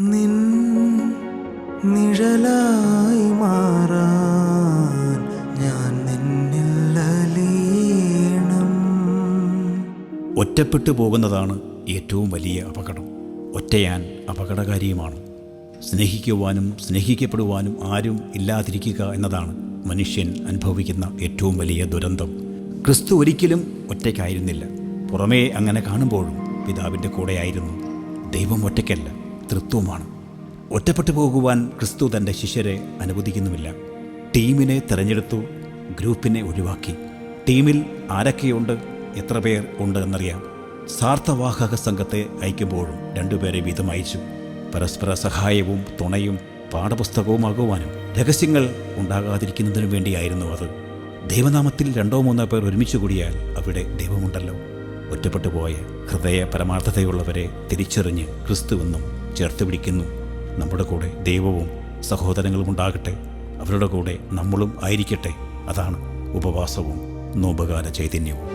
നിൻ നിഴലായി മാറാൻ ഞാൻ നിന്നിൽ അലിയണം. ഒറ്റപ്പെട്ടു പോകുന്നതാണ് ഏറ്റവും വലിയ അപകടം. ഒറ്റയാൻ അപകടകാരിയുമാണ്. സ്നേഹിക്കുവാനും സ്നേഹിക്കപ്പെടുവാനും ആരും ഇല്ലാതിരിക്കുക എന്നതാണ് മനുഷ്യൻ അനുഭവിക്കുന്ന ഏറ്റവും വലിയ ദുരന്തം. ക്രിസ്തു ഒരിക്കലും ഒറ്റയ്ക്കായിരുന്നില്ല. പുറമേ അങ്ങനെ കാണുമ്പോഴും പിതാവിൻ്റെ കൂടെയായിരുന്നു. ദൈവം ഒറ്റയ്ക്കല്ല, തൃത്വമാണ്. ഒറ്റപ്പെട്ടു പോകുവാൻ ക്രിസ്തു തൻ്റെ ശിഷ്യരെ അനുവദിക്കുന്നുമില്ല. ടീമിനെ തിരഞ്ഞെടുത്തു, ഗ്രൂപ്പിനെ ഒഴിവാക്കി. ടീമിൽ ആരൊക്കെയുണ്ട്, എത്ര പേർ ഉണ്ട് എന്നറിയാം. സാർത്ഥവാഹക സംഘത്തെ അയക്കുമ്പോഴും 2 പേരെ വീതം അയച്ചു. പരസ്പര സഹായവും തുണയും പാഠപുസ്തകവുമാകുവാനും രഹസ്യങ്ങൾ ഉണ്ടാകാതിരിക്കുന്നതിനു വേണ്ടിയായിരുന്നു അത്. ദൈവനാമത്തിൽ 2-3 പേർ ഒരുമിച്ച് കൂടിയാൽ അവിടെ ദൈവമുണ്ടല്ലോ. ഒറ്റപ്പെട്ടു പോയ ഹൃദയ പരമാർത്ഥതയുള്ളവരെ തിരിച്ചറിഞ്ഞ് ക്രിസ്തുവെന്നും ചേർത്ത് പിടിക്കുന്നു. നമ്മുടെ കൂടെ ദൈവവും സഹോദരങ്ങളും ഉണ്ടാകട്ടെ, അവരുടെ കൂടെ നമ്മളും ആയിരിക്കട്ടെ. അതാണ് ഉപവാസവും നോമ്പുകാല ചൈതന്യവും.